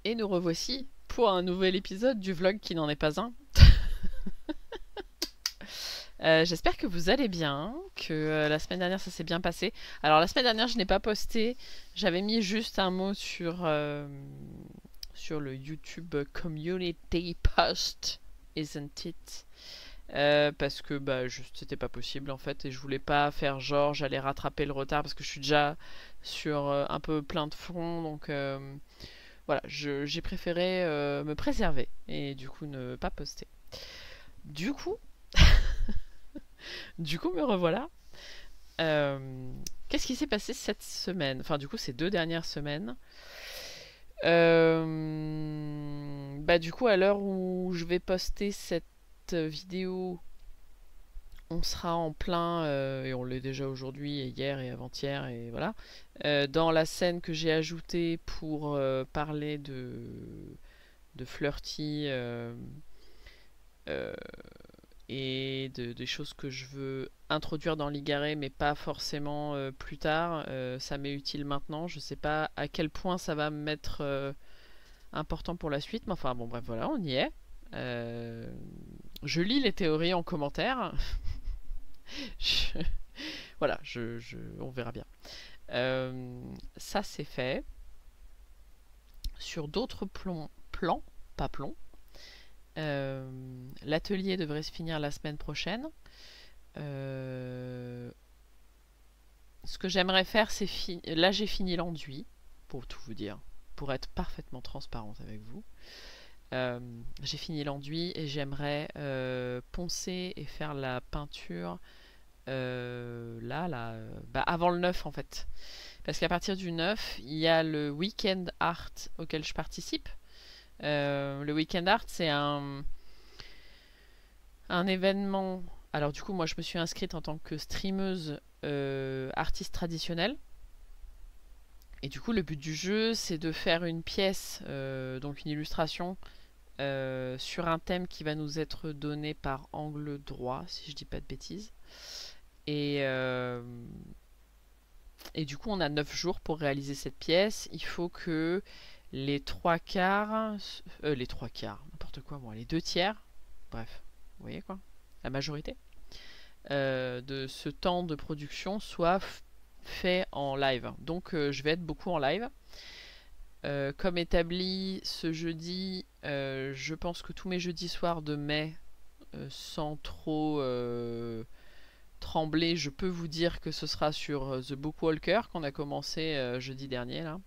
Et nous revoici pour un nouvel épisode du vlog qui n'en est pas un. J'espère que vous allez bien, que la semaine dernière ça s'est bien passé. Alors la semaine dernière je n'ai pas posté, j'avais mis juste un mot sur le YouTube Community Post, isn't it? Parce que bah juste c'était pas possible en fait et je voulais pas faire genre j'allais rattraper le retard parce que je suis déjà sur un peu plein de fronts donc voilà, j'ai préféré me préserver et du coup ne pas poster. Du coup, me revoilà. Qu'est-ce qui s'est passé cette semaine? Enfin, du coup, ces 2 dernières semaines. Bah, du coup, à l'heure où je vais poster cette vidéo, on sera en plein, et on l'est déjà aujourd'hui, et hier, et avant-hier, et voilà, dans la scène que j'ai ajoutée pour parler de Flirty euh, et des choses que je veux introduire dans l'Igaré, mais pas forcément plus tard. Ça m'est utile maintenant. Je sais pas à quel point ça va m'être important pour la suite, mais enfin bon, bref, voilà, on y est. Je lis les théories en commentaire. Je- Voilà, on verra bien. Ça c'est fait. Sur d'autres plans, pas plombs, l'atelier devrait se finir la semaine prochaine. Ce que j'aimerais faire, c'est là j'ai fini l'enduit, pour tout vous dire, pour être parfaitement transparente avec vous. J'ai fini l'enduit et j'aimerais poncer et faire la peinture bah, avant le 9 en fait. Parce qu'à partir du 9, il y a le Weekend Art auquel je participe. Le Weekend Art, c'est un événement. Alors du coup, moi je me suis inscrite en tant que streameuse artiste traditionnelle. Et du coup, le but du jeu, c'est de faire une pièce, donc une illustration, sur un thème qui va nous être donné par angle droit, si je dis pas de bêtises. Et, et du coup, on a 9 jours pour réaliser cette pièce. Il faut que les 3 quarts, les 3 quarts, n'importe quoi, moi, les 2 tiers, bref, vous voyez quoi, la majorité de ce temps de production soit fait en live. Donc je vais être beaucoup en live. Comme établi ce jeudi, je pense que tous mes jeudis soirs de mai, sans trop trembler, je peux vous dire que ce sera sur The Bookwalker qu'on a commencé jeudi dernier là.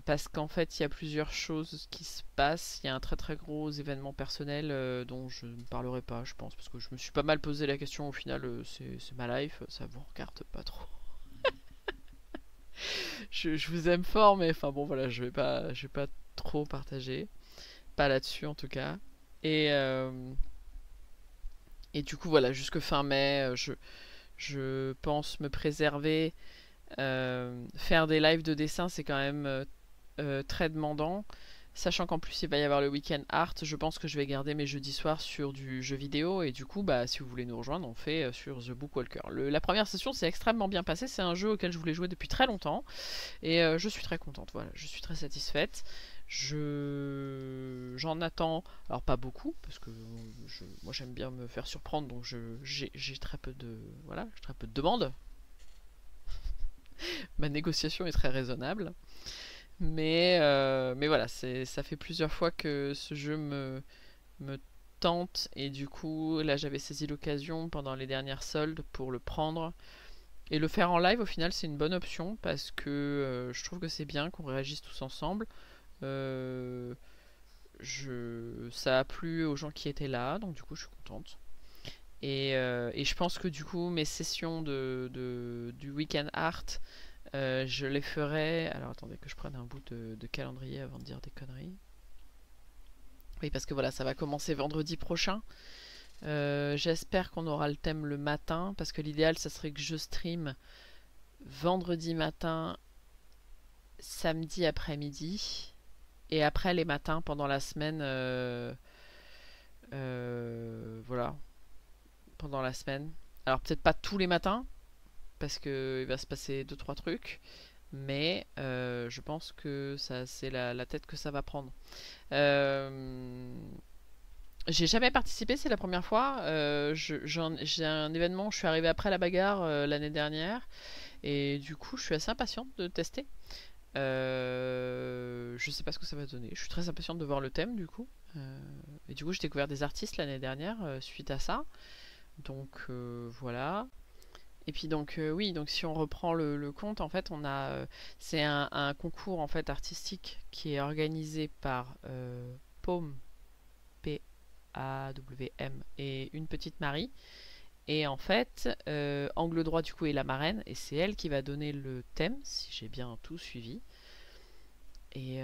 Parce qu'en fait il y a plusieurs choses qui se passent. Il y a un très très gros événement personnel dont je ne parlerai pas, je pense, parce que je me suis pas mal posé la question. Au final, c'est ma life, ça vous regarde pas trop. Je vous aime fort, mais enfin bon voilà, je vais pas trop partager, pas là-dessus en tout cas. Et et du coup voilà, jusque fin mai, je pense me préserver. Faire des lives de dessin, c'est quand même très demandant. Sachant qu'en plus il va y avoir le week-end art, je pense que je vais garder mes jeudis soirs sur du jeu vidéo. Et du coup, bah, si vous voulez nous rejoindre, on fait sur The Bookwalker. La première session s'est extrêmement bien passée. C'est un jeu auquel je voulais jouer depuis très longtemps. Et je suis très contente, voilà, je suis très satisfaite. J'en attends, alors pas beaucoup, parce que moi j'aime bien me faire surprendre, donc j'ai très peu de, voilà, j'ai très peu de demandes. Ma négociation est très raisonnable. Mais voilà, ça fait plusieurs fois que ce jeu me tente. Et du coup, là j'avais saisi l'occasion pendant les dernières soldes pour le prendre. Et le faire en live, au final, c'est une bonne option parce que je trouve que c'est bien qu'on réagisse tous ensemble. Euh, Ça a plu aux gens qui étaient là, donc du coup, je suis contente. Et je pense que du coup, mes sessions du Weekend Art, je les ferai. Alors attendez que je prenne un bout de calendrier avant de dire des conneries. Oui, parce que voilà, ça va commencer vendredi prochain. J'espère qu'on aura le thème le matin, parce que l'idéal, ça serait que je stream vendredi matin, samedi après-midi, et après les matins pendant la semaine. Voilà, pendant la semaine. Alors peut-être pas tous les matins, parce que il va se passer deux trois trucs, mais je pense que ça c'est la tête que ça va prendre. Euh, j'ai jamais participé, c'est la première fois. J'ai un événement, je suis arrivée après la bagarre l'année dernière, et du coup je suis assez impatiente de tester. Je sais pas ce que ça va donner. Je suis très impatiente de voir le thème du coup. Et du coup j'ai découvert des artistes l'année dernière suite à ça. Donc voilà. Et puis donc oui, donc si on reprend le compte, en fait, c'est un concours en fait artistique qui est organisé par Paume, P-A-W-M, et une petite Marie. Et en fait, Angle droit du coup est la marraine et c'est elle qui va donner le thème, si j'ai bien tout suivi. Et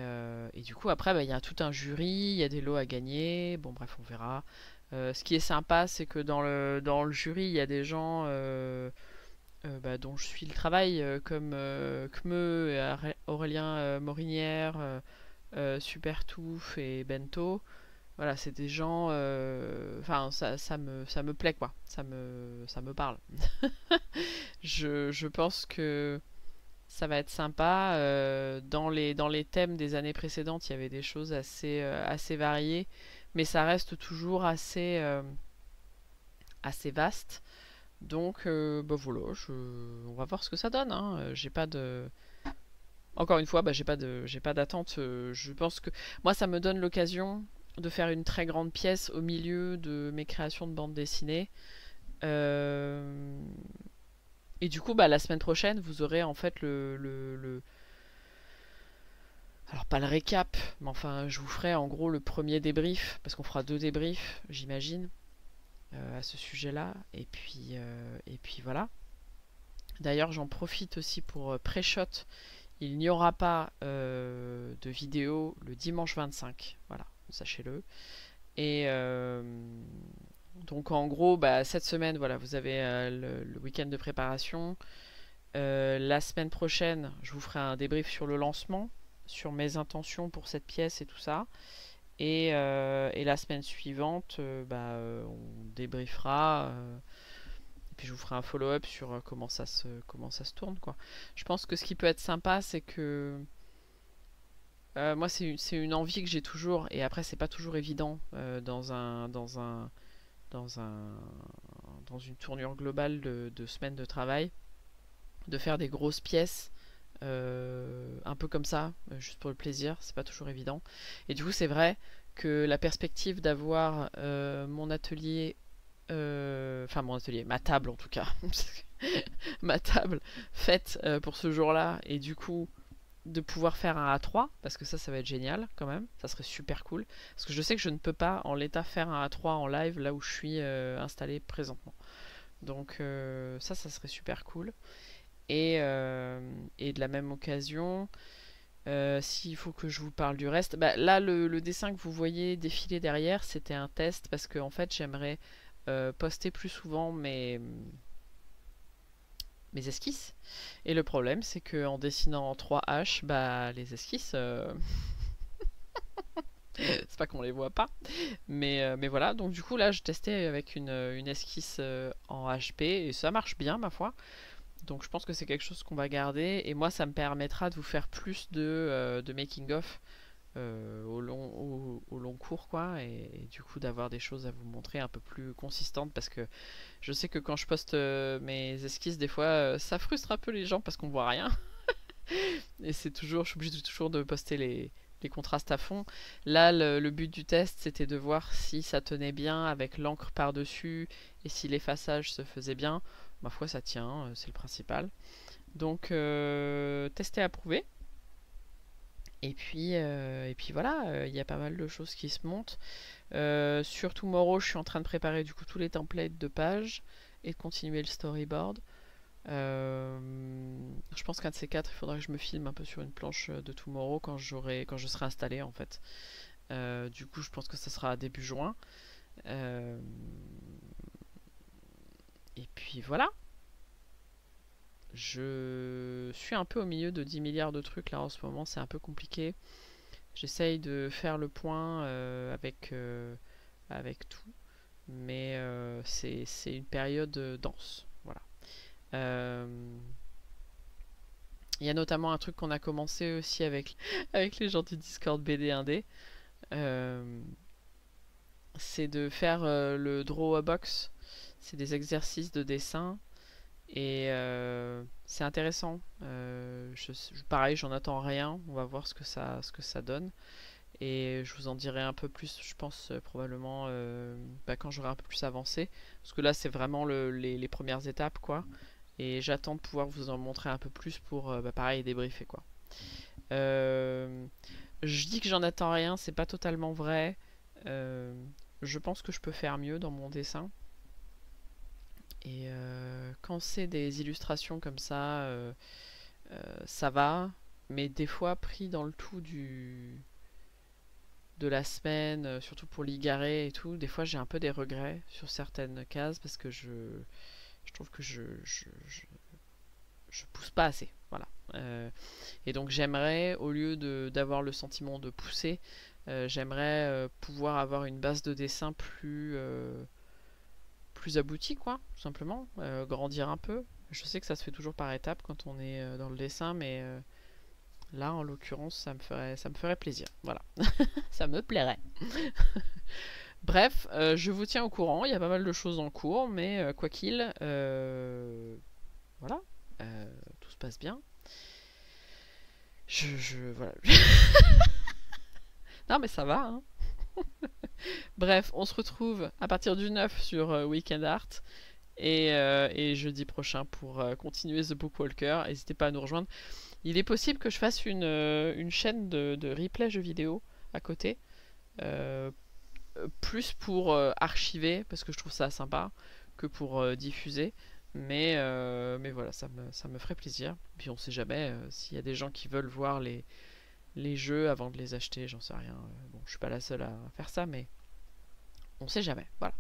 du coup après, bah, il y a tout un jury, il y a des lots à gagner. Bon bref, on verra. Ce qui est sympa, c'est que dans le jury, il y a des gens bah, dont je suis le travail, comme Kmeu, et Aurélien Morinière, Super Touffe et Bento. Voilà, c'est des gens. Enfin, ça me plaît quoi. Ça me parle. Je pense que ça va être sympa. Dans les thèmes des années précédentes, il y avait des choses assez variées, mais ça reste toujours assez vaste. Donc, bah voilà, on va voir ce que ça donne. Hein. J'ai pas de, encore une fois, bah, j'ai pas d'attente. Je pense que moi, ça me donne l'occasion de faire une très grande pièce au milieu de mes créations de bande dessinée. Euh, Et du coup, bah, la semaine prochaine, vous aurez en fait alors pas le récap, mais enfin, je vous ferai en gros le premier débrief, parce qu'on fera deux débriefs, j'imagine, à ce sujet-là. Et puis voilà. D'ailleurs, j'en profite aussi pour pré-shot. Il n'y aura pas de vidéo le dimanche 25. Voilà, sachez-le. Et donc en gros, bah, cette semaine, voilà, vous avez le week-end de préparation. La semaine prochaine, je vous ferai un débrief sur le lancement, sur mes intentions pour cette pièce et tout ça. Et la semaine suivante, bah, on débriefera. Et puis je vous ferai un follow-up sur comment ça se tourne, quoi. Je pense que ce qui peut être sympa, c'est que moi, c'est une envie que j'ai toujours. Et après, c'est pas toujours évident dans un, dans une tournure globale de semaine de travail, de faire des grosses pièces un peu comme ça, juste pour le plaisir, c'est pas toujours évident. Et du coup, c'est vrai que la perspective d'avoir mon atelier, enfin mon atelier, ma table en tout cas, ma table faite pour ce jour-là, et du coup de pouvoir faire un A3, parce que ça va être génial quand même, ça serait super cool, parce que je sais que je ne peux pas en l'état faire un A3 en live là où je suis installé présentement. Donc ça serait super cool. Et de la même occasion, s'il faut que je vous parle du reste, bah, là le dessin que vous voyez défiler derrière, c'était un test parce que en fait j'aimerais poster plus souvent mes esquisses. Et le problème c'est que en dessinant en 3H, bah les esquisses, c'est pas qu'on les voit pas, mais voilà. Donc du coup là je testais avec une esquisse en HP et ça marche bien ma foi. Donc je pense que c'est quelque chose qu'on va garder et moi ça me permettra de vous faire plus de making of au long cours quoi et du coup d'avoir des choses à vous montrer un peu plus consistantes parce que je sais que quand je poste mes esquisses des fois ça frustre un peu les gens parce qu'on voit rien et je suis obligée toujours de poster les contrastes à fond. Là le but du test c'était de voir si ça tenait bien avec l'encre par dessus et si l'effaçage se faisait bien. Ma foi ça tient, c'est le principal. Donc, tester, approuver. Et puis voilà, il y a pas mal de choses qui se montent. Sur Tomorrow, je suis en train de préparer du coup tous les templates de pages et de continuer le storyboard. Je pense qu'un de ces quatre, il faudra que je me filme un peu sur une planche de Tomorrow quand je serai installé en fait. Du coup, je pense que ça sera début juin. Euh, et puis voilà. Je suis un peu au milieu de 10 milliards de trucs là en ce moment, c'est un peu compliqué. J'essaye de faire le point avec tout, mais c'est une période dense. Voilà. Euh, Il y a notamment un truc qu'on a commencé aussi avec, avec les gens du Discord BD Indé. Euh, c'est de faire le draw a box. C'est des exercices de dessin et c'est intéressant. Pareil, j'en attends rien. On va voir ce que ça donne. Et je vous en dirai un peu plus, je pense, probablement quand j'aurai un peu plus avancé. Parce que là, c'est vraiment les premières étapes, quoi. Et j'attends de pouvoir vous en montrer un peu plus pour, pareil, débriefer, quoi. Euh, je dis que j'en attends rien, c'est pas totalement vrai. Euh, je pense que je peux faire mieux dans mon dessin. Et quand c'est des illustrations comme ça va. Mais des fois, pris dans le tout de la semaine, surtout pour l'igaré et tout, des fois j'ai un peu des regrets sur certaines cases parce que je trouve que je pousse pas assez. Voilà. Et donc j'aimerais, au lieu d'avoir le sentiment de pousser, j'aimerais pouvoir avoir une base de dessin plus aboutie, quoi, tout simplement. Grandir un peu. Je sais que ça se fait toujours par étapes quand on est dans le dessin, mais là, en l'occurrence, ça me ferait plaisir. Voilà. Ça me plairait. Bref, je vous tiens au courant. Il y a pas mal de choses en cours, mais quoi qu'il, voilà, tout se passe bien. Voilà. Non, mais ça va, hein. Bref, on se retrouve à partir du 9 sur Weekend Art et jeudi prochain pour continuer The Bookwalker. N'hésitez pas à nous rejoindre. Il est possible que je fasse une chaîne de replay jeux vidéo à côté. Euh, Plus pour archiver, parce que je trouve ça sympa, que pour diffuser. Mais voilà, ça me ferait plaisir. Puis on sait jamais s'il y a des gens qui veulent voir les jeux avant de les acheter, j'en sais rien. Bon, je suis pas la seule à faire ça, mais on sait jamais. Voilà.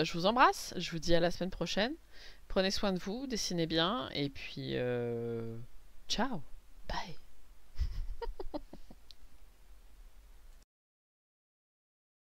Je vous embrasse, je vous dis à la semaine prochaine. Prenez soin de vous, dessinez bien, et puis ciao, bye.